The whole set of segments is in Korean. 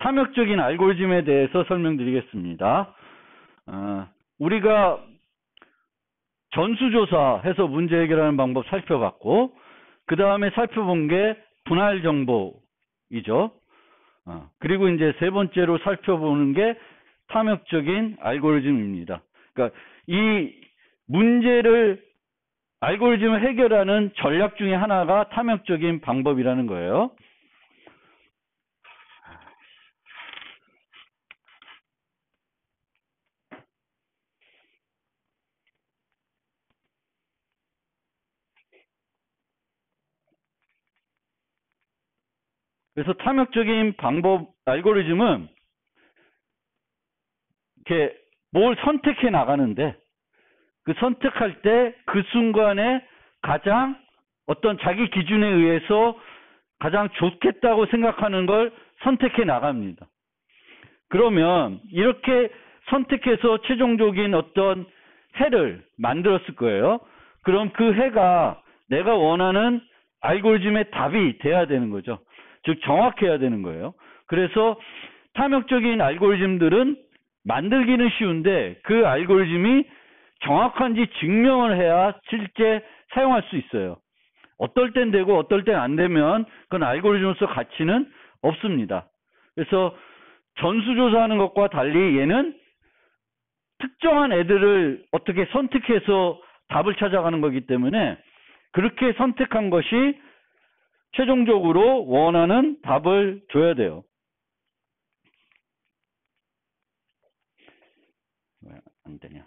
탐욕적인 알고리즘에 대해서 설명드리겠습니다. 우리가 전수조사해서 문제 해결하는 방법 살펴봤고, 그 다음에 살펴본 게 분할 정보이죠. 그리고 이제 세 번째로 살펴보는 게 탐욕적인 알고리즘입니다. 그러니까 이 알고리즘을 해결하는 전략 중에 하나가 탐욕적인 방법이라는 거예요. 그래서 탐욕적인 알고리즘은 이렇게 뭘 선택해 나가는데, 그 선택할 때 그 순간에 가장 어떤 자기 기준에 의해서 가장 좋겠다고 생각하는 걸 선택해 나갑니다. 그러면 이렇게 선택해서 최종적인 어떤 해를 만들었을 거예요. 그럼 그 해가 내가 원하는 알고리즘의 답이 돼야 되는 거죠. 즉 정확해야 되는 거예요. 그래서 탐욕적인 알고리즘들은 만들기는 쉬운데 그 알고리즘이 정확한지 증명을 해야 실제 사용할 수 있어요. 어떨 땐 되고 어떨 땐 안 되면 그건 알고리즘으로서 가치는 없습니다. 그래서 전수조사하는 것과 달리 얘는 특정한 애들을 어떻게 선택해서 답을 찾아가는 거기 때문에 그렇게 선택한 것이 최종적으로 원하는 답을 줘야 돼요. 왜 안 되냐?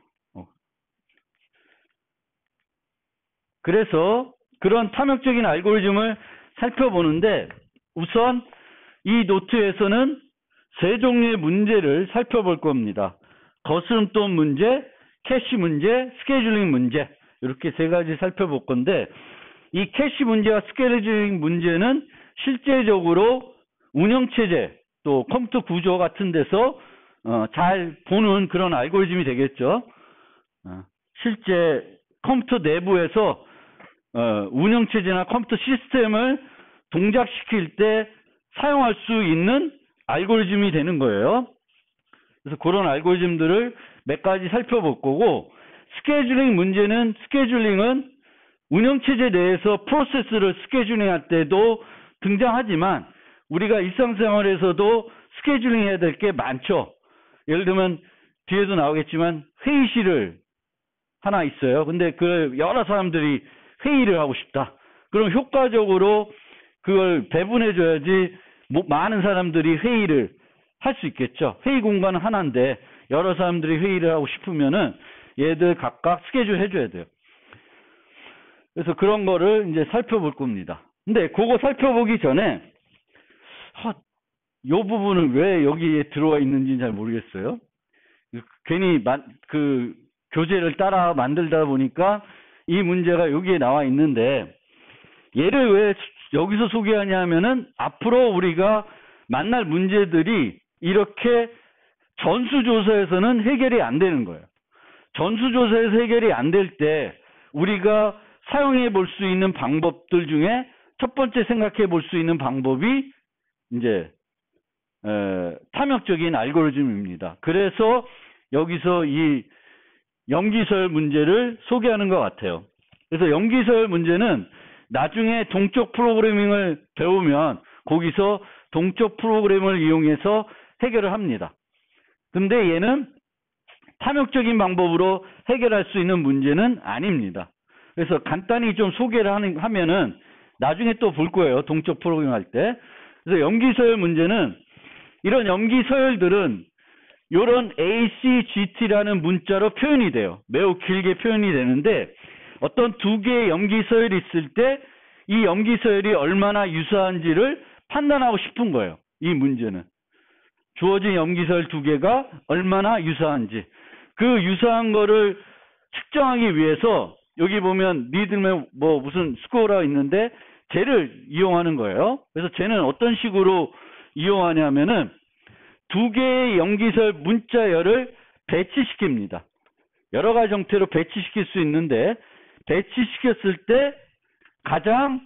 그래서 그런 탐욕적인 알고리즘을 살펴보는데 우선 이 노트에서는 세 종류의 문제를 살펴볼 겁니다. 거스름돈 문제, 캐시 문제, 스케줄링 문제 이렇게 세 가지 살펴볼 건데 이 캐시 문제와 스케줄링 문제는 실제적으로 운영체제 또 컴퓨터 구조 같은 데서 잘 보는 그런 알고리즘이 되겠죠. 실제 컴퓨터 내부에서 운영체제나 컴퓨터 시스템을 동작시킬 때 사용할 수 있는 알고리즘이 되는 거예요. 그래서 그런 알고리즘들을 몇 가지 살펴볼 거고, 스케줄링은 운영체제 내에서 프로세스를 스케줄링 할 때도 등장하지만 우리가 일상생활에서도 스케줄링 해야 될 게 많죠. 예를 들면 뒤에도 나오겠지만 회의실을 하나 있어요. 근데 그 여러 사람들이 회의를 하고 싶다. 그럼 효과적으로 그걸 배분해줘야지 많은 사람들이 회의를 할 수 있겠죠. 회의 공간은 하나인데 여러 사람들이 회의를 하고 싶으면은 얘들 각각 스케줄 해줘야 돼요. 그래서 그런 거를 이제 살펴볼 겁니다. 근데 그거 살펴보기 전에 이 부분은 왜 여기에 들어와 있는지는 잘 모르겠어요. 괜히 그 교재를 따라 만들다 보니까 이 문제가 여기에 나와 있는데 얘를 왜 여기서 소개하냐 하면은 앞으로 우리가 만날 문제들이 이렇게 전수조사에서는 해결이 안 되는 거예요. 전수조사에서 해결이 안 될 때 우리가 사용해 볼 수 있는 방법들 중에 첫 번째 생각해 볼 수 있는 방법이 이제 탐욕적인 알고리즘입니다. 그래서 여기서 이 염기서열 문제를 소개하는 것 같아요. 그래서 염기서열 문제는 나중에 동적 프로그래밍을 배우면 거기서 동적 프로그램을 이용해서 해결을 합니다. 근데 얘는 탐욕적인 방법으로 해결할 수 있는 문제는 아닙니다. 그래서 간단히 좀 소개를 하면은 나중에 또 볼 거예요. 동적 프로그래밍 할 때. 그래서 염기서열 문제는 이런 염기서열들은 이런 ACGT라는 문자로 표현이 돼요. 매우 길게 표현이 되는데 어떤 두 개의 염기서열이 있을 때 이 염기서열이 얼마나 유사한지를 판단하고 싶은 거예요. 이 문제는. 주어진 염기서열 두 개가 얼마나 유사한지. 그 유사한 거를 측정하기 위해서 여기 보면 니들면 뭐 무슨 스코어가 있는데 쟤를 이용하는 거예요. 그래서 쟤는 어떤 식으로 이용하냐면은 두 개의 염기서열 문자열을 배치시킵니다. 여러 가지 형태로 배치시킬 수 있는데 배치시켰을 때 가장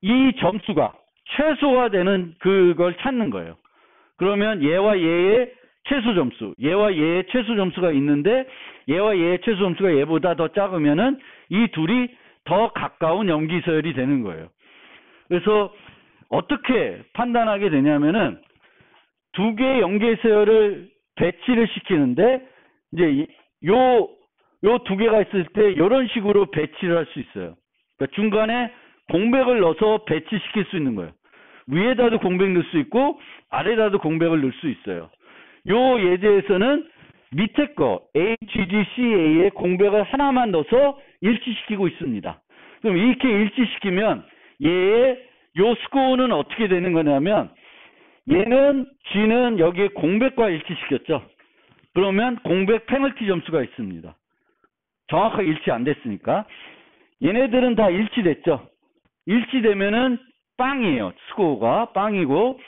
이 점수가 최소화 되는 그걸 찾는 거예요. 그러면 얘와 얘의 최소 점수, 얘와 얘의 최소 점수가 있는데 얘와 얘의 최소 점수가 얘보다 더 작으면은 이 둘이 더 가까운 염기서열이 되는 거예요. 그래서 어떻게 판단하게 되냐면은 두 개의 염기서열을 배치를 시키는데 이제 요 두 개가 있을 때 이런 식으로 배치를 할 수 있어요. 그러니까 중간에 공백을 넣어서 배치시킬 수 있는 거예요. 위에다도 공백 넣을 수 있고 아래다도 공백을 넣을 수 있어요. 요 예제에서는 밑에 거 HGCA에 공백을 하나만 넣어서 일치시키고 있습니다. 그럼 이렇게 일치시키면 얘의 요 스코어는 어떻게 되는 거냐면 얘는 G는 여기에 공백과 일치시켰죠. 그러면 공백 페널티 점수가 있습니다. 정확하게 일치 안 됐으니까. 얘네들은 다 일치됐죠. 일치되면은 빵이에요. 스코어가 빵이고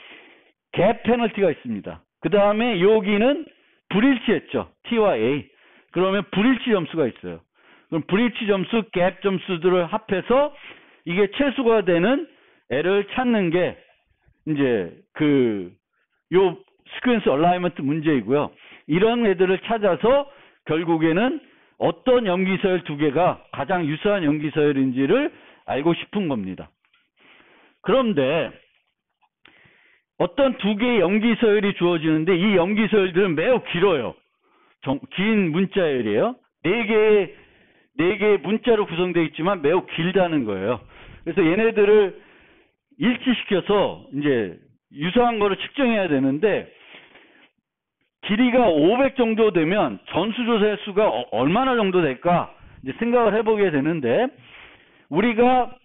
갭 페널티가 있습니다. 그 다음에 여기는 불일치했죠. T와 A. 그러면 불일치 점수가 있어요. 그럼 불일치 점수, 갭 점수들을 합해서 이게 최소가 되는 애를 찾는 게 이제 요 시퀀스 얼라이먼트 문제이고요. 이런 애들을 찾아서 결국에는 어떤 염기서열 두 개가 가장 유사한 염기서열인지를 알고 싶은 겁니다. 그런데 어떤 두 개의 염기서열이 주어지는데 이 염기서열들은 매우 길어요. 긴 문자열이에요. 네 개의 문자로 구성되어 있지만 매우 길다는 거예요. 그래서 얘네들을 일치시켜서 이제 유사한 거를 측정해야 되는데 길이가 500 정도 되면 전수조사의 수가 얼마나 정도 될까 이제 생각을 해보게 되는데 우리가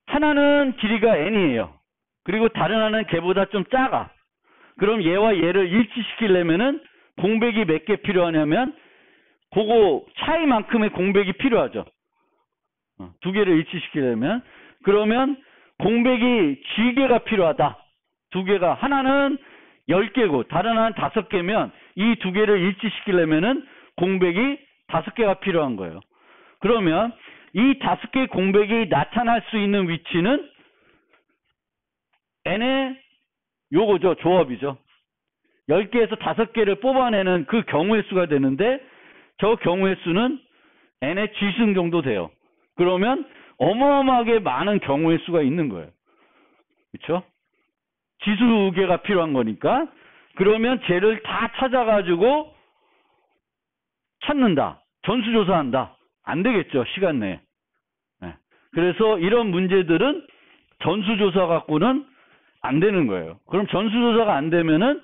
하나는 길이가 n이에요. 그리고 다른 하나는 걔보다 좀 작아. 그럼 얘와 얘를 일치시키려면은 공백이 몇 개 필요하냐면 그거 차이만큼의 공백이 필요하죠. 두 개를 일치시키려면. 그러면 공백이 G개가 필요하다. 두 개가. 하나는 10개고 다른 하나는 5개면 이 두 개를 일치시키려면은 공백이 5개가 필요한 거예요. 그러면 이 5개의 공백이 나타날 수 있는 위치는 n의 요거죠. 조합이죠. 10개에서 5개를 뽑아내는 그 경우의 수가 되는데 저 경우의 수는 n의 G승 정도 돼요. 그러면 어마어마하게 많은 경우의 수가 있는 거예요. 그렇죠? 지수개가 필요한 거니까. 그러면 쟤를 다 찾아가지고 찾는다. 전수조사한다. 안 되겠죠. 시간 내에. 네. 그래서 이런 문제들은 전수조사 갖고는 안 되는 거예요. 그럼 전수조사가 안 되면은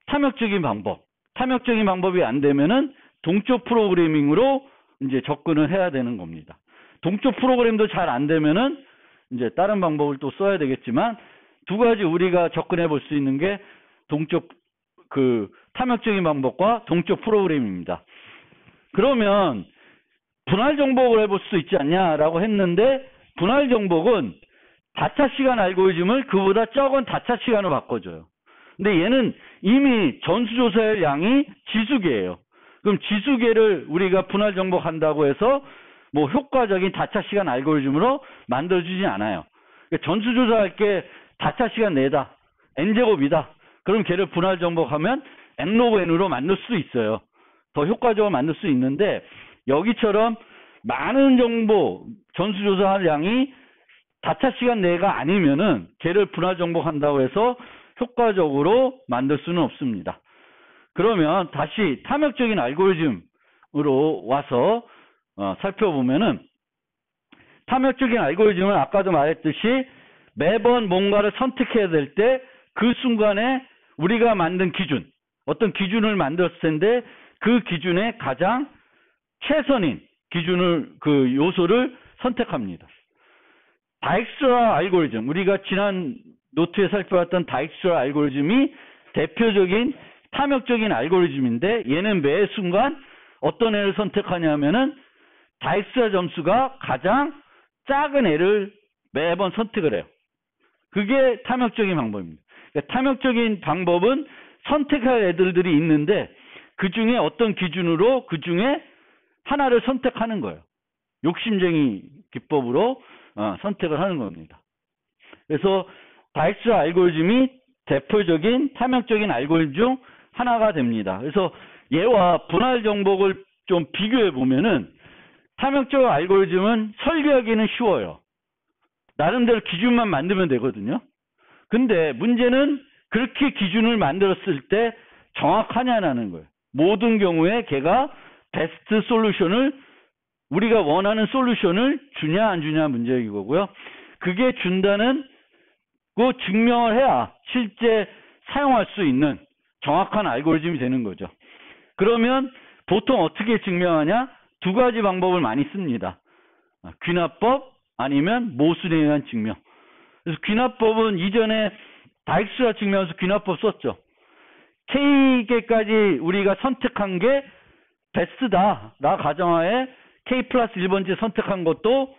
탐욕적인 방법이 안 되면은 동적 프로그래밍으로 이제 접근을 해야 되는 겁니다. 동적 프로그램도 잘 안 되면은 이제 다른 방법을 또 써야 되겠지만 두 가지 우리가 접근해 볼 수 있는 게 동적 탐욕적인 방법과 동적 프로그램입니다. 그러면 분할 정복을 해볼 수 있지 않냐라고 했는데 분할 정복은 다차 시간 알고리즘을 그보다 적은 다차 시간으로 바꿔줘요. 근데 얘는 이미 전수조사의 양이 지수계예요. 그럼 지수계를 우리가 분할 정복한다고 해서 뭐 효과적인 다차 시간 알고리즘으로 만들어주지 않아요. 그러니까 전수조사할 게 다차 시간 내다. n제곱이다. 그럼 걔를 분할 정복하면 n로그 n으로 만들 수 있어요. 더 효과적으로 만들 수 있는데 여기처럼 많은 정보 전수조사할 양이 다차 시간 내가 아니면은 걔를 분할 정복한다고 해서 효과적으로 만들 수는 없습니다. 그러면 다시 탐욕적인 알고리즘으로 와서 살펴보면은 탐욕적인 알고리즘은 아까도 말했듯이 매번 뭔가를 선택해야 될 때 그 순간에 우리가 만든 기준, 어떤 기준을 만들었을 텐데 그 기준에 가장 최선인 기준을 요소를 선택합니다. 다익스트라 알고리즘, 우리가 지난 노트에 살펴봤던 다익스트라 알고리즘이 대표적인 탐욕적인 알고리즘인데 얘는 매 순간 어떤 애를 선택하냐면은 다익스트라 점수가 가장 작은 애를 매번 선택을 해요. 그게 탐욕적인 방법입니다. 그러니까 탐욕적인 방법은 선택할 애들이 있는데 그 중에 어떤 기준으로 그 중에 하나를 선택하는 거예요. 욕심쟁이 기법으로 선택을 하는 겁니다. 그래서 다익스트라 알고리즘이 대표적인 탐욕적인 알고리즘 중 하나가 됩니다. 그래서 얘와 분할 정복을 좀 비교해 보면은 탐욕적 알고리즘은 설계하기는 쉬워요. 나름대로 기준만 만들면 되거든요. 근데 문제는 그렇게 기준을 만들었을 때 정확하냐는 거예요. 모든 경우에 걔가 베스트 솔루션을 우리가 원하는 솔루션을 주냐 안 주냐 문제인 거고요. 그게 준다는 거 증명을 해야 실제 사용할 수 있는 정확한 알고리즘이 되는 거죠. 그러면 보통 어떻게 증명하냐? 두 가지 방법을 많이 씁니다. 귀납법 아니면 모순에 의한 증명. 그래서 귀납법은 이전에 다익수라 증명해서 귀납법 썼죠. K개까지 우리가 선택한 게 베스트다. 나 가정하에 K 플러스 1번째 선택한 것도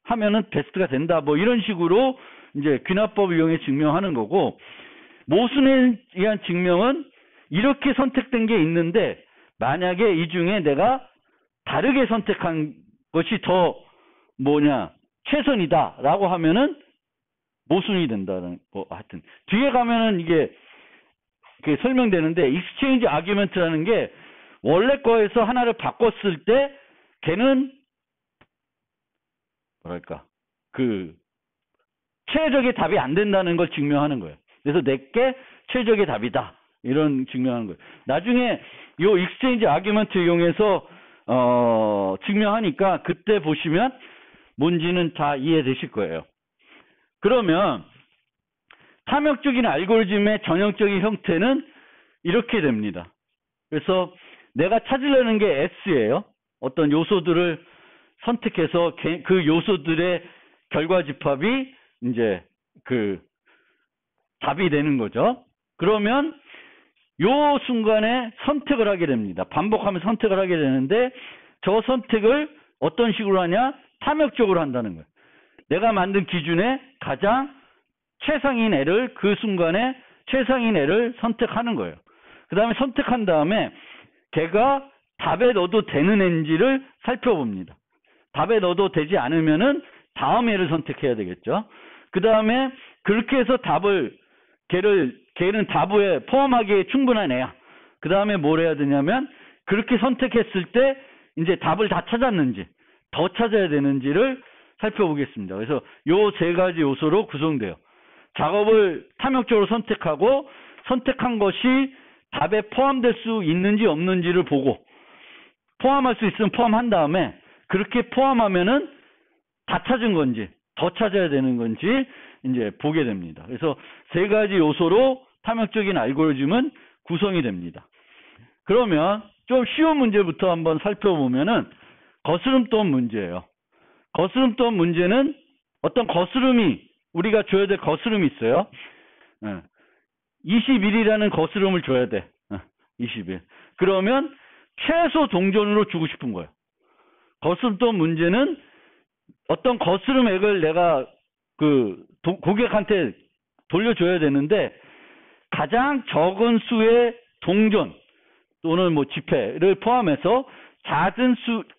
하면은 베스트가 된다. 뭐 이런 식으로 이제 귀납법을 이용해 증명하는 거고, 모순에 의한 증명은 이렇게 선택된 게 있는데 만약에 이 중에 내가 다르게 선택한 것이 더 최선이다라고 하면은 모순이 된다는 거. 하여튼 뒤에 가면은 이게 설명되는데, 익스체인지 아규먼트라는 게 원래 거에서 하나를 바꿨을 때 걔는 최적의 답이 안 된다는 걸 증명하는 거예요. 그래서 내게 최적의 답이다. 이런 증명하는 거예요. 나중에 요 익스체인지 아규먼트 이용해서 증명하니까 그때 보시면 뭔지는 다 이해되실 거예요. 그러면 탐욕적인 알고리즘의 전형적인 형태는 이렇게 됩니다. 그래서 내가 찾으려는 게 S예요. 어떤 요소들을 선택해서 그 요소들의 결과 집합이 이제 답이 되는 거죠. 그러면 요 순간에 선택을 하게 됩니다. 반복하면 선택을 하게 되는데, 저 선택을 어떤 식으로 하냐? 탐욕적으로 한다는 거예요. 내가 만든 기준에 가장 최상인 애를 그 순간에 최상인 애를 선택하는 거예요. 그 다음에 선택한 다음에 걔가 답에 넣어도 되는 애인지를 살펴봅니다. 답에 넣어도 되지 않으면은 다음 애를 선택해야 되겠죠. 그 다음에 그렇게 해서 걔는 답에 포함하기에 충분한 애야. 그 다음에 뭘 해야 되냐면, 그렇게 선택했을 때 이제 답을 다 찾았는지 더 찾아야 되는지를 살펴보겠습니다. 그래서 요 세 가지 요소로 구성돼요. 작업을 탐욕적으로 선택하고, 선택한 것이 답에 포함될 수 있는지 없는지를 보고, 포함할 수 있으면 포함한 다음에 그렇게 포함하면은 다 찾은 건지 더 찾아야 되는 건지 이제 보게 됩니다. 그래서 세 가지 요소로 탐욕적인 알고리즘은 구성이 됩니다. 그러면 좀 쉬운 문제부터 한번 살펴보면은 거스름돈 문제예요. 거스름돈 문제는 어떤 거스름이, 우리가 줘야 될 거스름이 있어요. 21이라는 거스름을 줘야 돼. 21. 그러면 최소 동전으로 주고 싶은 거예요. 거스름돈 문제는 어떤 거스름액을 내가 고객한테 돌려줘야 되는데, 가장 적은 수의 동전 또는 지폐를 포함해서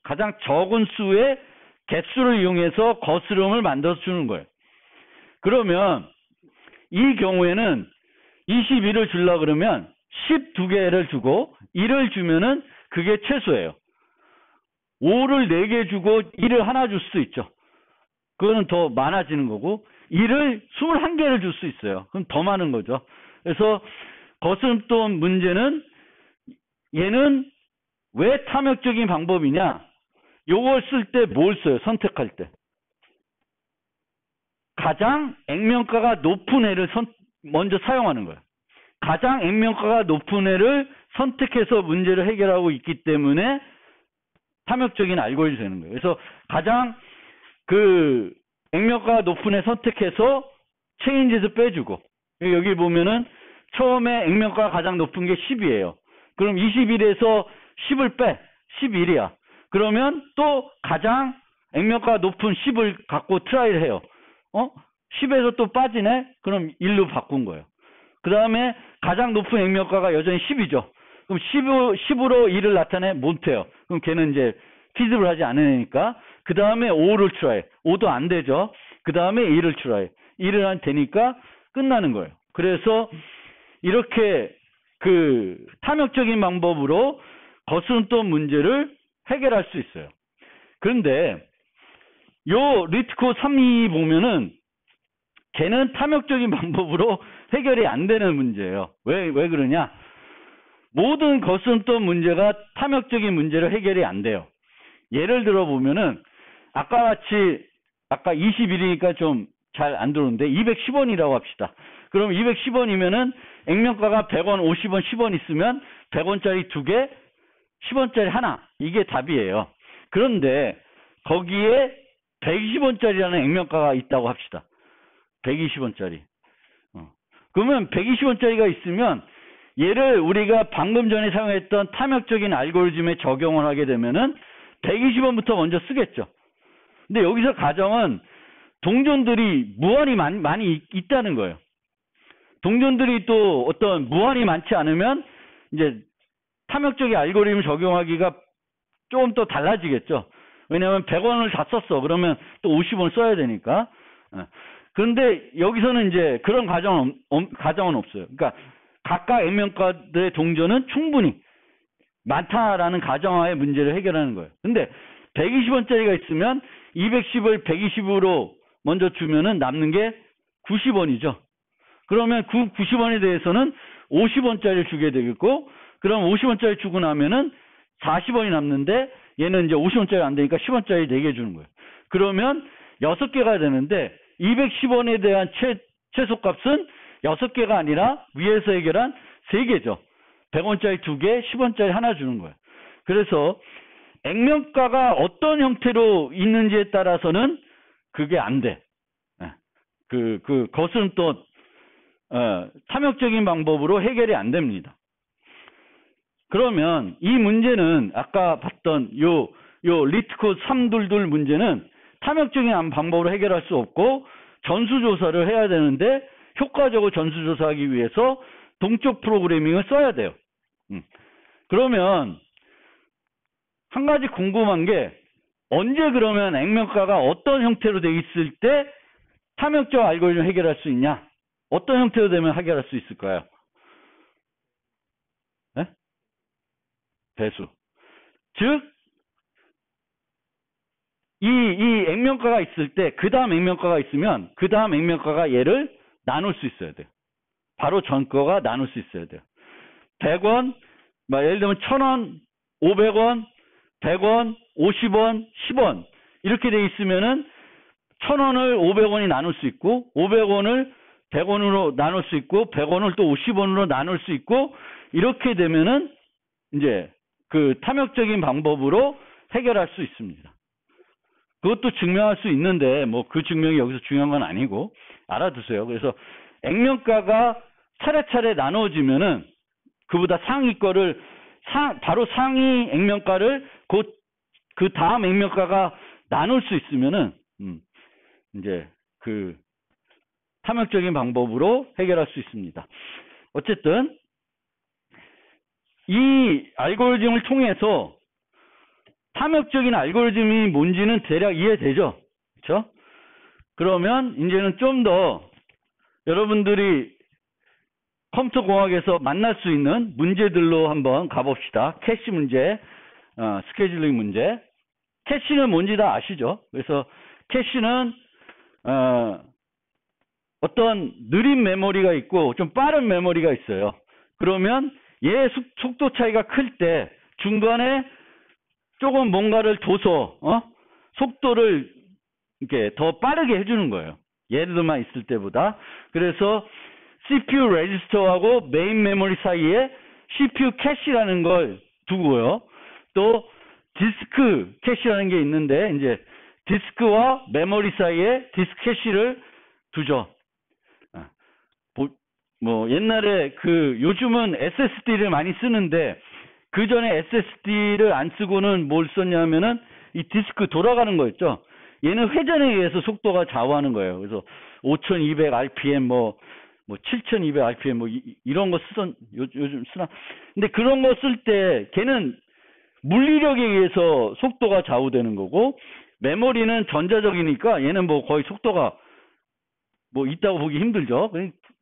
가장 적은 수의 개수를 이용해서 거스름을 만들어서 주는 거예요. 그러면 이 경우에는 21을 주려고 그러면 12개를 주고 1을 주면은 그게 최소예요. 5를 4개 주고 1을 하나 줄 수 있죠. 그거는 더 많아지는 거고, 1을 21개를 줄 수 있어요. 그럼 더 많은 거죠. 그래서 거스름돈 문제는, 얘는 왜 탐욕적인 방법이냐? 요걸 쓸 때 뭘 써요? 선택할 때. 가장 액면가가 높은 애를 먼저 사용하는 거예요. 가장 액면가가 높은 애를 선택해서 문제를 해결하고 있기 때문에 탐욕적인 알고리즘이 되는 거예요. 그래서 가장 액면가가 높은 애 선택해서 체인지에서 빼주고, 여기 보면은 처음에 액면가가 가장 높은 게 10이에요. 그럼 21에서 10을 빼. 11이야. 그러면 또 가장 액면가가 높은 10을 갖고 트라이를 해요. 10에서 또 빠지네? 그럼 1로 바꾼 거예요. 그 다음에 가장 높은 액면가가 여전히 10이죠. 그럼 10으로 1을 나타내? 못해요. 그럼 걔는 이제 피드를 하지 않으니까. 그 다음에 5를 트라이. 5도 안 되죠. 그 다음에 1을 트라이. 1을 안 되니까 끝나는 거예요. 그래서 이렇게 그 탐욕적인 방법으로 거스름돈 문제를 해결할 수 있어요. 그런데 요 리트코 3이 보면은 걔는 탐욕적인 방법으로 해결이 안 되는 문제예요. 왜 그러냐? 모든 거스름돈 문제가 탐욕적인 문제로 해결이 안 돼요. 예를 들어 보면은 아까 같이 아까 21이니까 좀 잘 안 들어오는데 210원이라고 합시다. 그럼 210원이면은 액면가가 100원, 50원, 10원 있으면 100원짜리 2개, 10원짜리 하나. 이게 답이에요. 그런데 거기에 120원짜리라는 액면가가 있다고 합시다. 120원짜리. 그러면 120원짜리가 있으면 얘를 우리가 방금 전에 사용했던 탐욕적인 알고리즘에 적용을 하게 되면은 120원부터 먼저 쓰겠죠. 근데 여기서 가정은 동전들이 무한히 많이 있다는 거예요. 동전들이 또 어떤 무한히 많지 않으면 이제 탐욕적인 알고리즘 적용하기가 조금 또 달라지겠죠. 왜냐하면 100원을 다 썼어. 그러면 또 50원 써야 되니까. 그런데 여기서는 이제 그런 가정은 없어요. 그러니까 각각 액면가들의 동전은 충분히 많다라는 가정하에 문제를 해결하는 거예요. 근데 120원짜리가 있으면 210을 120으로 먼저 주면은 남는 게 90원이죠. 그러면 그 90원에 대해서는 50원짜리를 주게 되겠고, 그럼 50원짜리 주고 나면은 40원이 남는데 얘는 이제 50원짜리 안 되니까 10원짜리 4개 주는 거예요. 그러면 6개가 되는데 210원에 대한 최소값은 6개가 아니라 위에서 해결한 3개죠. 100원짜리 2개, 10원짜리 하나 주는 거예요. 그래서 액면가가 어떤 형태로 있는지에 따라서는 그게 안 돼. 거스름돈 탐욕적인 방법으로 해결이 안 됩니다. 그러면 이 문제는 아까 봤던 요 리트코 322 문제는 탐욕적인 방법으로 해결할 수 없고 전수조사를 해야 되는데 효과적으로 전수조사하기 위해서 동적 프로그래밍을 써야 돼요. 그러면 한 가지 궁금한 게 언제 그러면 액면가가 어떤 형태로 돼 있을 때 탐욕적 알고리즘을 해결할 수 있냐? 어떤 형태로 되면 해결할 수 있을까요? 네? 배수. 즉, 이 액면가가 있을 때, 그 다음 액면가가 있으면, 그 다음 액면가가 얘를 나눌 수 있어야 돼요. 바로 전 거가 나눌 수 있어야 돼요. 100원, 예를 들면 1000원, 500원, 100원, 50원, 10원. 이렇게 돼 있으면은 1000원을 500원이 나눌 수 있고, 500원을 100원으로 나눌 수 있고, 100원을 또 50원으로 나눌 수 있고, 이렇게 되면은 이제 그 탐욕적인 방법으로 해결할 수 있습니다. 그것도 증명할 수 있는데, 뭐 그 증명이 여기서 중요한 건 아니고, 알아두세요. 그래서 액면가가 차례차례 나눠지면은 그보다 상위 거를 바로 상위 액면가를 곧 그 다음 액면가가 나눌 수 있으면은 이제 그 탐욕적인 방법으로 해결할 수 있습니다. 어쨌든 이 알고리즘을 통해서 탐욕적인 알고리즘이 뭔지는 대략 이해되죠? 그렇죠? 그러면 이제는 좀 더 여러분들이 컴퓨터 공학에서 만날 수 있는 문제들로 한번 가봅시다. 캐시 문제, 스케줄링 문제. 캐시는 뭔지 다 아시죠? 그래서 캐시는 어떤 느린 메모리가 있고 좀 빠른 메모리가 있어요. 그러면 얘 속도 차이가 클 때 중간에 조금 뭔가를 둬서 속도를 이렇게 더 빠르게 해주는 거예요. 얘들만 있을 때보다. 그래서 CPU 레지스터하고 메인 메모리 사이에 CPU 캐시라는 걸 두고요. 또 디스크 캐시라는 게 있는데 이제 디스크와 메모리 사이에 디스크 캐시를 두죠. 뭐 옛날에 요즘은 SSD를 많이 쓰는데 그 전에 SSD를 안 쓰고는 뭘 썼냐면은 이 디스크 돌아가는 거였죠. 얘는 회전에 의해서 속도가 좌우하는 거예요. 그래서 5200 RPM 뭐 7200 RPM 뭐 이런 거 요즘 쓰나. 근데 그런 거 쓸 때 걔는 물리력에 의해서 속도가 좌우되는 거고 메모리는 전자적이니까 얘는 뭐 거의 속도가 뭐 있다고 보기 힘들죠.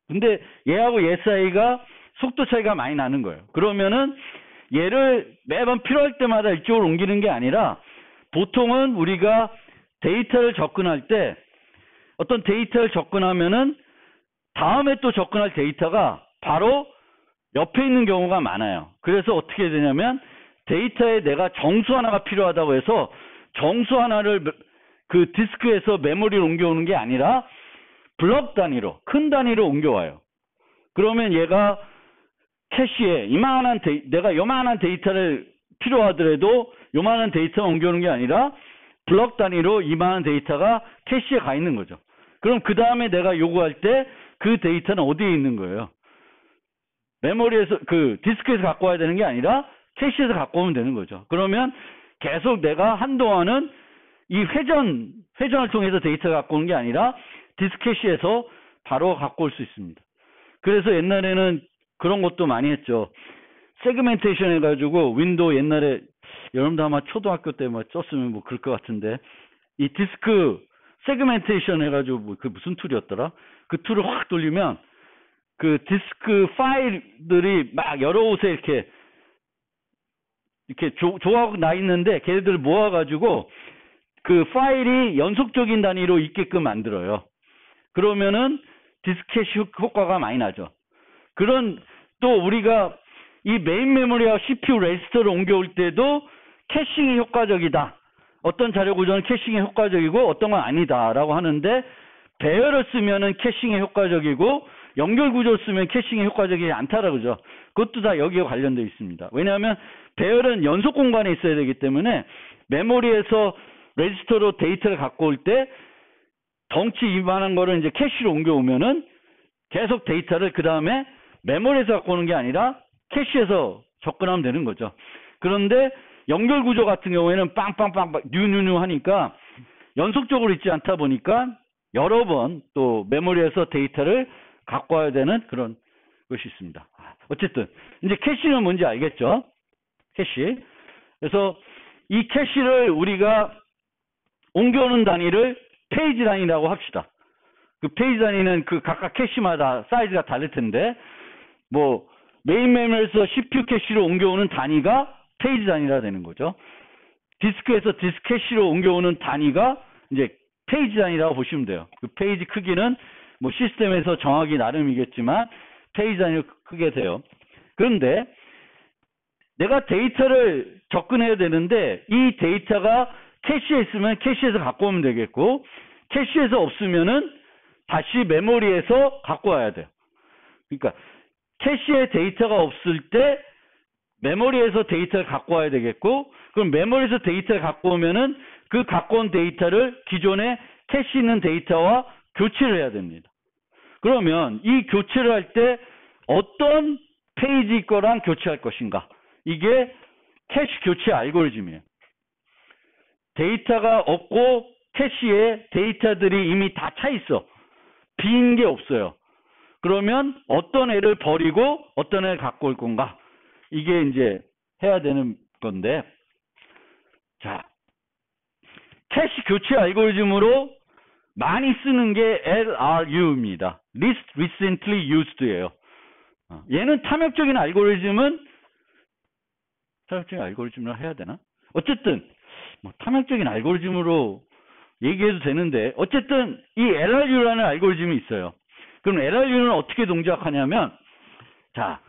근데 얘하고 얘 사이가 속도 차이가 많이 나는 거예요. 그러면은 얘를 매번 필요할 때마다 이쪽으로 옮기는 게 아니라 보통은 우리가 데이터를 접근할 때 어떤 데이터를 접근하면은 다음에 또 접근할 데이터가 바로 옆에 있는 경우가 많아요. 그래서 어떻게 되냐면 데이터에 내가 정수 하나가 필요하다고 해서 정수 하나를 그 디스크에서 메모리로 옮겨오는 게 아니라 블럭 단위로, 큰 단위로 옮겨와요. 그러면 얘가 캐시에 내가 요만한 데이터를 필요하더라도 요만한 데이터를 옮겨오는 게 아니라 블럭 단위로 이만한 데이터가 캐시에 가 있는 거죠. 그럼 그 다음에 내가 요구할 때 그 데이터는 어디에 있는 거예요? 메모리에서, 그 디스크에서 갖고 와야 되는 게 아니라 캐시에서 갖고 오면 되는 거죠. 그러면 계속 내가 한동안은 이 회전을 통해서 데이터 갖고 오는 게 아니라 디스크 캐시에서 바로 갖고 올 수 있습니다. 그래서 옛날에는 그런 것도 많이 했죠. 세그멘테이션 해가지고 윈도우 옛날에 여러분도 아마 초등학교 때 뭐 썼으면 뭐 그럴 것 같은데 이 디스크 세그멘테이션 해가지고 뭐 그 무슨 툴이었더라? 그 툴을 확 돌리면 그 디스크 파일들이 막 여러 곳에 이렇게 조각 나 있는데 걔네들을 모아가지고 그 파일이 연속적인 단위로 있게끔 만들어요. 그러면은 디스크 캐시 효과가 많이 나죠. 또 우리가 이 메인 메모리와 CPU 레지스터를 옮겨올 때도 캐싱이 효과적이다. 어떤 자료 구조는 캐싱이 효과적이고 어떤 건 아니다라고 하는데 배열을 쓰면은 캐싱이 효과적이고 연결 구조를 쓰면 캐싱이 효과적이지 않다라고 그러죠. 그것도 다 여기에 관련되어 있습니다. 왜냐하면 배열은 연속 공간에 있어야 되기 때문에 메모리에서 레지스터로 데이터를 갖고 올 때 덩치 이만한 거를 이제 캐시로 옮겨오면은 계속 데이터를 그 다음에 메모리에서 갖고 오는 게 아니라 캐시에서 접근하면 되는 거죠. 그런데 연결 구조 같은 경우에는 빵빵빵 뉴뉴뉴 하니까 연속적으로 있지 않다 보니까 여러 번 또 메모리에서 데이터를 갖고 와야 되는 그런 것이 있습니다. 어쨌든 이제 캐시는 뭔지 알겠죠? 캐시. 그래서 이 캐시를 우리가 옮겨오는 단위를 페이지 단위라고 합시다. 그 페이지 단위는 그 각각 캐시마다 사이즈가 다를 텐데 뭐 메인 메모리에서 CPU 캐시로 옮겨오는 단위가 페이지 단위라 되는 거죠. 디스크에서 디스크 캐시로 옮겨오는 단위가 이제 페이지 단위라고 보시면 돼요. 그 페이지 크기는 뭐 시스템에서 정하기 나름이겠지만 페이지 단위로 크게 돼요. 그런데 내가 데이터를 접근해야 되는데 이 데이터가 캐시에 있으면 캐시에서 갖고 오면 되겠고 캐시에서 없으면은 다시 메모리에서 갖고 와야 돼요. 그러니까 캐시에 데이터가 없을 때 메모리에서 데이터를 갖고 와야 되겠고 그럼 메모리에서 데이터를 갖고 오면은 그 갖고 온 데이터를 기존에 캐시 있는 데이터와 교체를 해야 됩니다. 그러면 이 교체를 할 때 어떤 페이지 거랑 교체할 것인가? 이게 캐시 교체 알고리즘이에요. 데이터가 없고 캐시에 데이터들이 이미 다 차 있어. 빈 게 없어요. 그러면 어떤 애를 버리고 어떤 애를 갖고 올 건가? 이게 이제 해야 되는 건데, 자, 캐시 교체 알고리즘으로 많이 쓰는 게 LRU입니다. Least Recently Used예요. 얘는 탐욕적인 알고리즘으로 해야 되나? 어쨌든 뭐 탐욕적인 알고리즘으로 얘기해도 되는데 어쨌든 이 LRU라는 알고리즘이 있어요. 그럼 LRU는 어떻게 동작하냐면 자,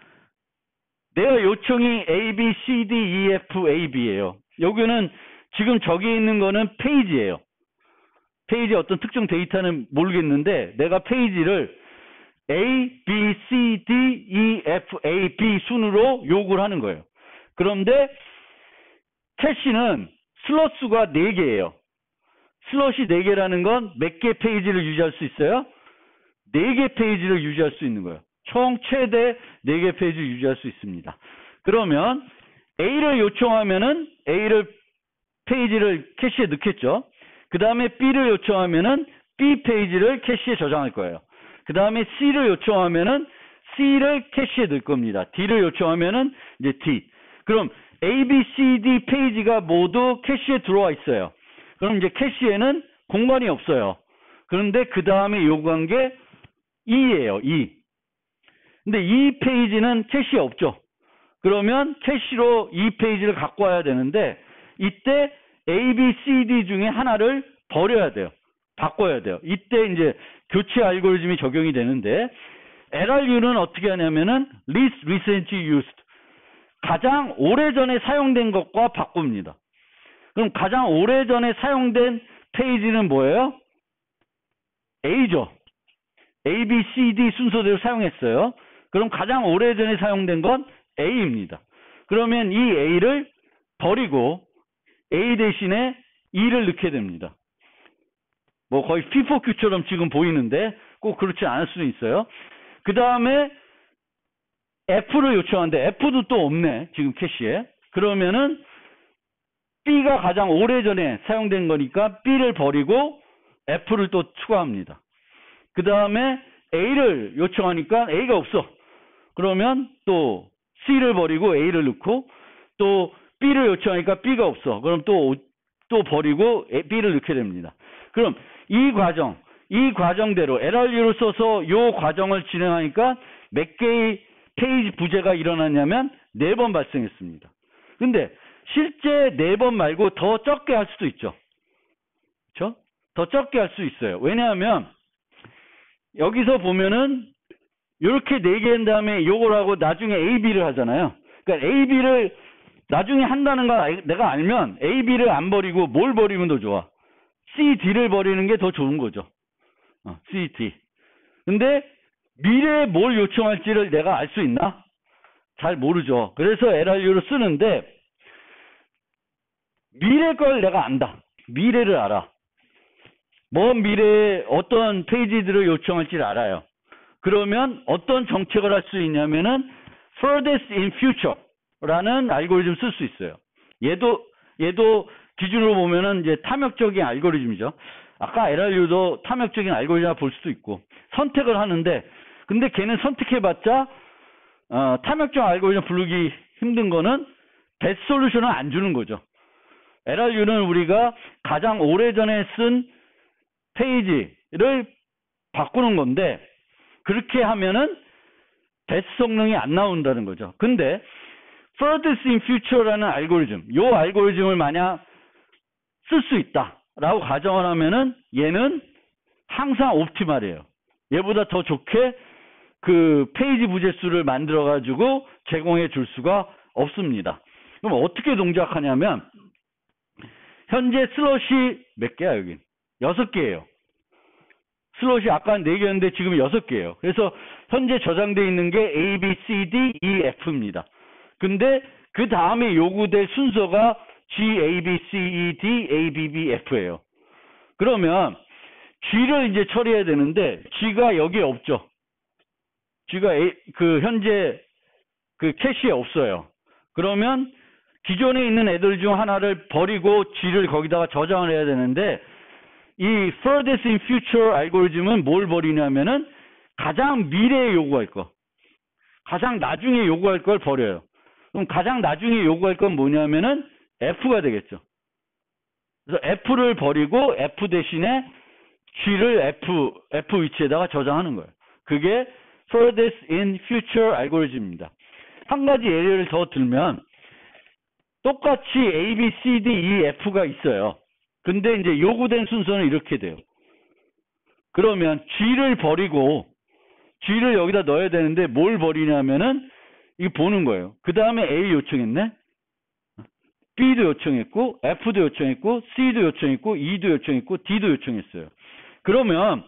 내가 요청이 A, B, C, D, E, F, A, B예요. 여기는 지금 저기 있는 거는 페이지예요. 페이지 어떤 특정 데이터는 모르겠는데 내가 페이지를 A, B, C, D, E, F, A, B 순으로 요구를 하는 거예요. 그런데 캐시는 슬롯 수가 4개예요. 슬롯이 4개라는 건 몇 개 페이지를 유지할 수 있어요? 4개 페이지를 유지할 수 있는 거예요. 총 최대 4개 페이지를 유지할 수 있습니다. 그러면 A를 요청하면은 A를 페이지를 캐시에 넣겠죠. 그 다음에 B를 요청하면은 B 페이지를 캐시에 저장할 거예요. 그 다음에 C를 요청하면은 C를 캐시에 넣을 겁니다. D를 요청하면은 이제 D. 그럼 A, B, C, D 페이지가 모두 캐시에 들어와 있어요. 그럼 이제 캐시에는 공간이 없어요. 그런데 그 다음에 요구한 게 E예요. E. 근데 이 페이지는 캐시에 없죠. 그러면 캐시로 이 페이지를 갖고 와야 되는데 이때 A, B, C, D 중에 하나를 버려야 돼요. 바꿔야 돼요. 이때 이제 교체 알고리즘이 적용이 되는데 LRU는 어떻게 하냐면은 least recently used. 가장 오래전에 사용된 것과 바꿉니다. 그럼 가장 오래전에 사용된 페이지는 뭐예요? A죠. A, B, C, D 순서대로 사용했어요. 그럼 가장 오래전에 사용된 건 A입니다. 그러면 이 A를 버리고 A 대신에 E를 넣게 됩니다. 뭐 거의 FIFO-Q처럼 지금 보이는데 꼭 그렇지 않을 수도 있어요. 그 다음에 F를 요청하는데 F도 또 없네. 지금 캐시에. 그러면은 B가 가장 오래전에 사용된 거니까 B를 버리고 F를 또 추가합니다. 그 다음에 A를 요청하니까 A가 없어. 그러면 또 C를 버리고 A를 넣고 또 B를 요청하니까 B가 없어. 그럼 또 버리고 B를 넣게 됩니다. 그럼 이 과정대로 LRU를 써서 이 과정을 진행하니까 몇 개의 페이지 부재가 일어났냐면 4번 발생했습니다. 근데 실제 4번 말고 더 적게 할 수도 있죠. 그렇죠? 더 적게 할 수 있어요. 왜냐하면 여기서 보면은 이렇게 4개 한 다음에 요걸 하고 나중에 A, B를 하잖아요. 그러니까 A, B를 나중에 한다는 걸 내가 알면 A, B를 안 버리고 뭘 버리면 더 좋아? C, D를 버리는 게 더 좋은 거죠. C, D. 근데 미래에 뭘 요청할지를 내가 알 수 있나? 잘 모르죠. 그래서 LRU를 쓰는데 미래 걸 내가 안다. 미래를 알아. 먼 미래에 어떤 페이지들을 요청할지를 알아요. 그러면 어떤 정책을 할 수 있냐면은 furthest in future라는 알고리즘 쓸 수 있어요. 얘도 기준으로 보면은 이제 탐욕적인 알고리즘이죠. 아까 LRU도 탐욕적인 알고리즘을 볼 수도 있고 선택을 하는데 근데 걔는 선택해봤자 탐욕적 알고리즘 부르기 힘든 거는 베스트 솔루션을 안 주는 거죠. LRU는 우리가 가장 오래전에 쓴 페이지를 바꾸는 건데 그렇게 하면은 베스트 성능이 안 나온다는 거죠. 근데 furthest in future라는 알고리즘, 이 알고리즘을 만약 쓸 수 있다라고 가정을 하면은 얘는 항상 옵티멀이에요. 얘보다 더 좋게 그 페이지 부재 수를 만들어 가지고 제공해 줄 수가 없습니다. 그럼 어떻게 동작하냐면 현재 슬롯이 몇 개야 여기? 6개예요. 슬롯이 아까 4개였는데 지금 6개예요. 그래서 현재 저장되어 있는 게 A, B, C, D, E, F입니다. 근데 그 다음에 요구될 순서가 G, A, B, C, E, D, A, B, B, F예요. 그러면 G를 이제 처리해야 되는데 G가 여기에 없죠. G가 현재 그 캐시에 없어요. 그러면 기존에 있는 애들 중 하나를 버리고 G를 거기다가 저장을 해야 되는데 이 furthest in future 알고리즘은 뭘 버리냐면은 가장 미래에 요구할 거, 가장 나중에 요구할 걸 버려요. 그럼 가장 나중에 요구할 건 뭐냐면은 F가 되겠죠. 그래서 F를 버리고 F 대신에 G를 F 위치에다가 저장하는 거예요. 그게 furthest in future 알고리즘입니다. 한 가지 예를 더 들면 똑같이 A, B, C, D, E, F가 있어요. 근데 이제 요구된 순서는 이렇게 돼요. 그러면 G를 버리고 G를 여기다 넣어야 되는데 뭘 버리냐면은 이거 보는 거예요. 그 다음에 A 요청했네. B도 요청했고 F도 요청했고 C도 요청했고 E도 요청했고 D도 요청했어요. 그러면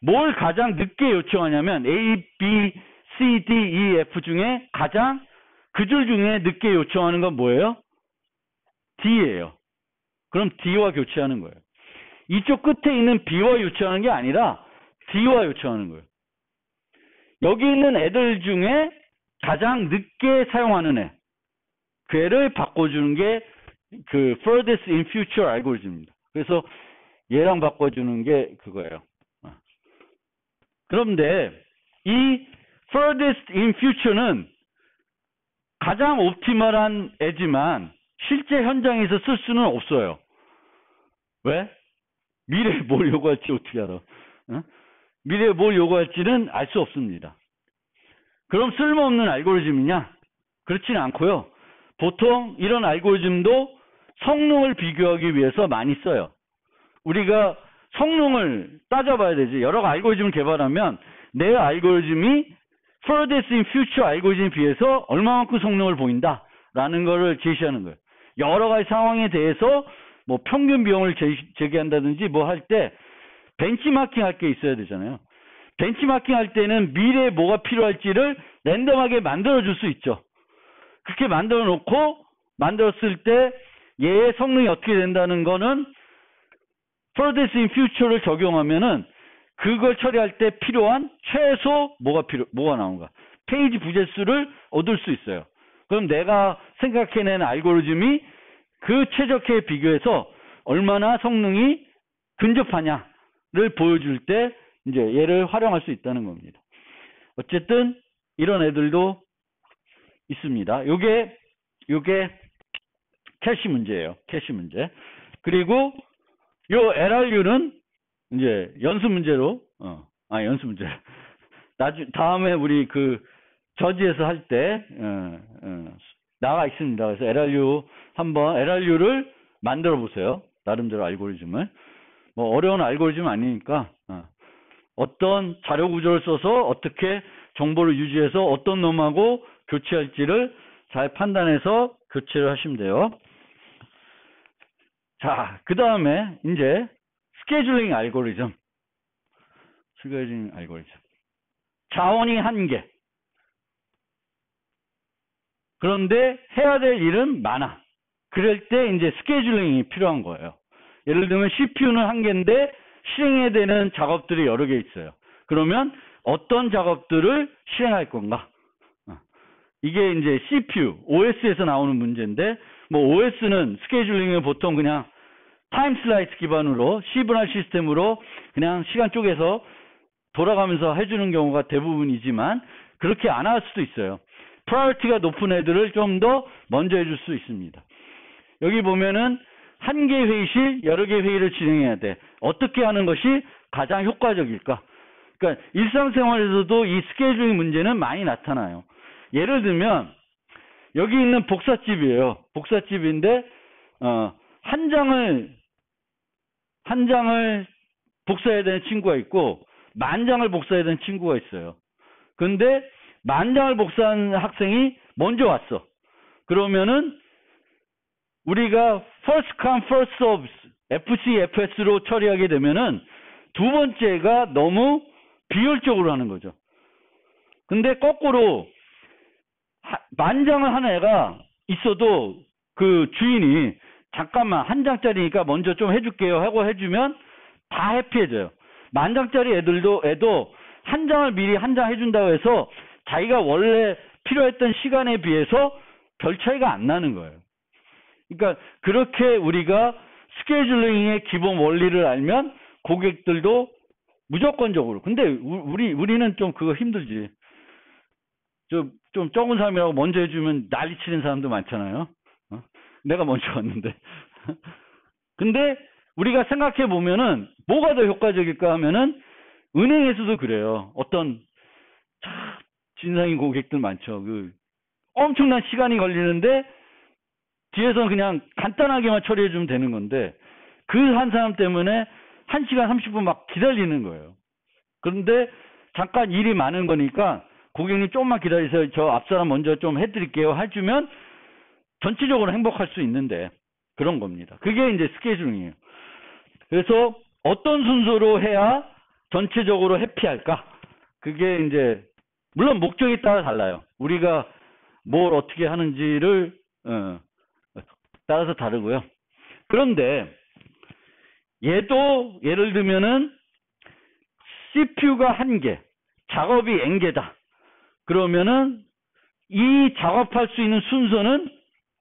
뭘 가장 늦게 요청하냐면 A, B, C, D, E, F 중에 가장 그 줄 중에 늦게 요청하는 건 뭐예요? D예요. 그럼 D와 교체하는 거예요. 이쪽 끝에 있는 B와 요청하는 게 아니라 D와 요청하는 거예요. 여기 있는 애들 중에 가장 늦게 사용하는 애, 그 애를 바꿔주는 게 그 furthest in future 알고리즘입니다. 그래서 얘랑 바꿔주는 게 그거예요. 그런데 이 furthest in future는 가장 옵티멀한 애지만 실제 현장에서 쓸 수는 없어요. 왜? 미래에 뭘 요구할지 어떻게 알아? 미래에 뭘 요구할지는 알 수 없습니다. 그럼 쓸모없는 알고리즘이냐? 그렇지는 않고요. 보통 이런 알고리즘도 성능을 비교하기 위해서 많이 써요. 우리가 성능을 따져봐야 되지. 여러 알고리즘을 개발하면 내 알고리즘이 furthest in future 알고리즘에 비해서 얼마만큼 성능을 보인다라는 거를 제시하는 거예요. 여러 가지 상황에 대해서 뭐 평균 비용을 제기한다든지 뭐 할 때 벤치마킹 할 게 있어야 되잖아요. 벤치마킹 할 때는 미래에 뭐가 필요할지를 랜덤하게 만들어 줄 수 있죠. 그렇게 만들어 놓고 만들었을 때 얘의 성능이 어떻게 된다는 거는 furthest in future를 적용하면은 그걸 처리할 때 필요한 최소 뭐가 나온가? 페이지 부재수를 얻을 수 있어요. 그럼 내가 생각해낸 알고리즘이 그 최적화에 비교해서 얼마나 성능이 근접하냐를 보여줄 때 이제 얘를 활용할 수 있다는 겁니다. 어쨌든 이런 애들도 있습니다. 요게 캐시 문제예요. 캐시 문제. 그리고 요 LRU는 이제 연습 문제로 연습 문제. 다음에 우리 그 저지에서 할 때 나가 있습니다. 그래서 LRU를 만들어 보세요. 나름대로 알고리즘을. 뭐 어려운 알고리즘 아니니까 어떤 자료 구조를 써서 어떻게 정보를 유지해서 어떤 놈하고 교체할지를 잘 판단해서 교체를 하시면 돼요. 자, 그 다음에 이제 스케줄링 알고리즘. 자원이 한계. 그런데 해야 될 일은 많아. 그럴 때 이제 스케줄링이 필요한 거예요. 예를 들면 CPU는 한 개인데 실행해야 되는 작업들이 여러 개 있어요. 그러면 어떤 작업들을 실행할 건가? 이게 이제 CPU, OS에서 나오는 문제인데, 뭐 OS는 스케줄링을 보통 그냥 타임 슬라이스 기반으로 시브날 시스템으로 그냥 시간 쪼개서 돌아가면서 해주는 경우가 대부분이지만 그렇게 안 할 수도 있어요. 프라이어티가 높은 애들을 좀 더 먼저 해줄 수 있습니다. 여기 보면은 한 개 회의실 여러 개 회의를 진행해야 돼. 어떻게 하는 것이 가장 효과적일까? 그러니까 일상생활에서도 이 스케줄링 문제는 많이 나타나요. 예를 들면 여기 있는 복사집이에요. 복사집인데 한 장을 복사해야 되는 친구가 있고 만 장을 복사해야 되는 친구가 있어요. 근데 만 장을 복사한 학생이 먼저 왔어. 그러면은 우리가 first come first serve FC, FS로 처리하게 되면은 두 번째가 너무 비효율적으로 하는 거죠. 근데 거꾸로 만 장을 한 애가 있어도 그 주인이 잠깐만 한 장짜리니까 먼저 좀 해줄게요 하고 해주면 다 해피해져요. 만 장짜리 애도 한 장을 미리 한 장 해준다고 해서 자기가 원래 필요했던 시간에 비해서 별 차이가 안 나는 거예요. 그러니까 그렇게 우리가 스케줄링의 기본 원리를 알면 고객들도 무조건적으로. 근데 우리는 좀 그거 힘들지. 좀 적은 사람이라고 먼저 해주면 난리 치는 사람도 많잖아요. 내가 먼저 왔는데. 근데 우리가 생각해 보면은 뭐가 더 효과적일까 하면은 은행에서도 그래요. 어떤 참 진상인 고객들 많죠. 그 엄청난 시간이 걸리는데 뒤에서는 그냥 간단하게만 처리해 주면 되는 건데 그 한 사람 때문에 1시간 30분 막 기다리는 거예요. 그런데 잠깐 일이 많은 거니까 고객님 조금만 기다리세요. 저 앞사람 먼저 좀 해드릴게요. 해주면 전체적으로 행복할 수 있는데 그런 겁니다. 그게 이제 스케줄링이에요. 그래서 어떤 순서로 해야 전체적으로 해피할까? 그게 이제 물론 목적에 따라 달라요. 우리가 뭘 어떻게 하는지를 따라서 다르고요. 그런데 얘도 예를 들면은 CPU가 한 개, 작업이 n개다. 그러면은 이 작업할 수 있는 순서는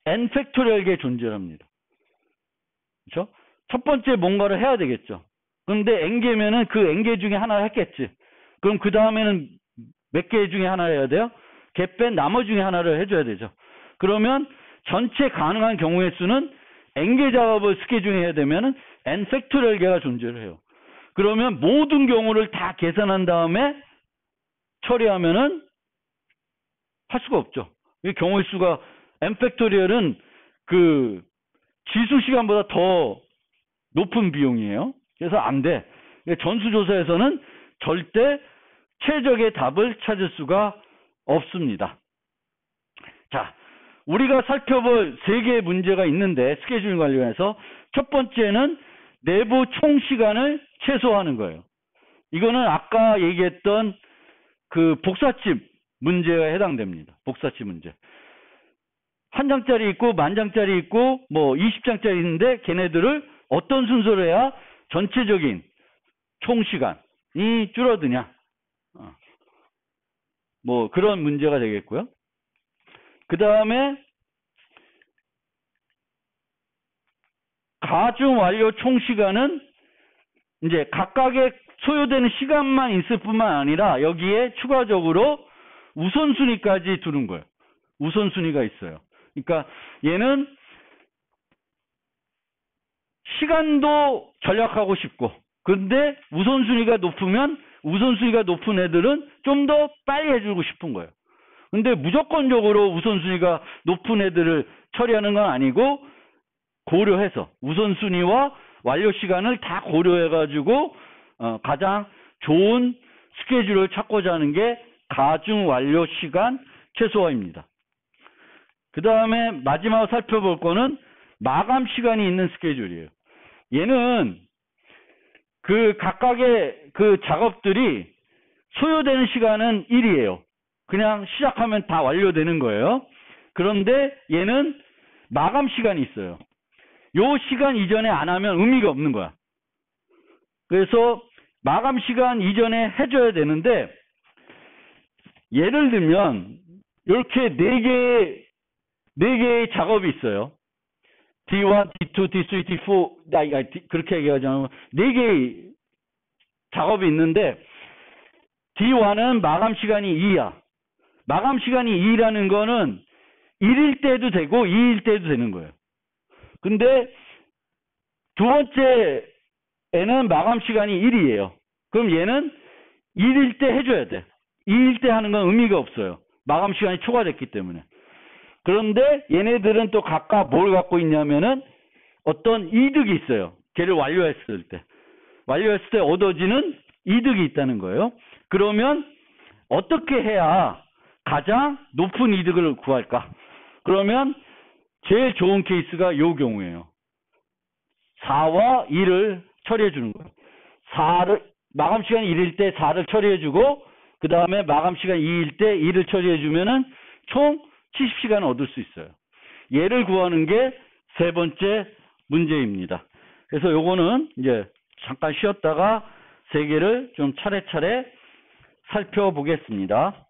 n 팩토리얼게 존재합니다. 그렇죠? 첫 번째 뭔가를 해야 되겠죠. 그런데 n개면은 그 n개 중에 하나를 했겠지. 그럼 그 다음에는 몇 개 중에 하나를 해야 돼요? 개 뺀 나머지 중에 하나를 해줘야 되죠. 그러면 전체 가능한 경우의 수는 n개 작업을 스케줄해야 되면은 n 팩토리얼 개가 존재를 해요. 그러면 모든 경우를 다 계산한 다음에 처리하면은 할 수가 없죠. 이 경우의 수가 n 팩토리얼은 그 지수 시간보다 더 높은 비용이에요. 그래서 안 돼. 전수조사에서는 절대 최적의 답을 찾을 수가 없습니다. 자, 우리가 살펴볼 3개의 문제가 있는데 스케줄 관련해서 첫 번째는 내부 총 시간을 최소화하는 거예요. 이거는 아까 얘기했던 그 복사집 문제에 해당됩니다. 복사집 문제. 한 장짜리 있고 만 장짜리 있고 뭐 20장짜리 있는데 걔네들을 어떤 순서로 해야 전체적인 총 시간이 줄어드냐. 뭐 그런 문제가 되겠고요. 그 다음에 가중 완료 총 시간은 이제 각각의 소요되는 시간만 있을 뿐만 아니라 여기에 추가적으로 우선순위까지 두는 거예요. 우선순위가 있어요. 그러니까 얘는 시간도 절약하고 싶고, 근데 우선순위가 높으면 우선순위가 높은 애들은 좀 더 빨리 해주고 싶은 거예요. 근데 무조건적으로 우선순위가 높은 애들을 처리하는 건 아니고 고려해서 우선순위와 완료 시간을 다 고려해가지고 가장 좋은 스케줄을 찾고자 하는 게 가중 완료 시간 최소화입니다. 그 다음에 마지막으로 살펴볼 거는 마감 시간이 있는 스케줄이에요. 얘는 그 각각의 그 작업들이 소요되는 시간은 1이에요. 그냥 시작하면 다 완료되는 거예요. 그런데 얘는 마감 시간이 있어요. 요 시간 이전에 안 하면 의미가 없는 거야. 그래서 마감 시간 이전에 해줘야 되는데, 예를 들면 이렇게 4개의 작업이 있어요. D1, D2, D3, D4 그렇게 얘기하자면 4개의 작업이 있는데 D1은 마감 시간이 2야. 마감 시간이 2라는 거는 1일 때도 되고 2일 때도 되는 거예요. 근데 두 번째에는 마감 시간이 1이에요. 그럼 얘는 1일 때 해줘야 돼. 2일 때 하는 건 의미가 없어요. 마감 시간이 초과됐기 때문에. 그런데 얘네들은 또 각각 뭘 갖고 있냐면은 어떤 이득이 있어요. 걔를 완료했을 때. 완료했을 때 얻어지는 이득이 있다는 거예요. 그러면 어떻게 해야 가장 높은 이득을 구할까? 그러면 제일 좋은 케이스가 요 경우예요. 4와 2를 처리해 주는 거예요. 4를 마감 시간이 1일 때 4를 처리해 주고, 그 다음에 마감 시간 2일 때 2를 처리해 주면은 총 70시간을 얻을 수 있어요. 얘를 구하는 게 세 번째 문제입니다. 그래서 요거는 이제 잠깐 쉬었다가 세 개를 좀 차례차례 살펴보겠습니다.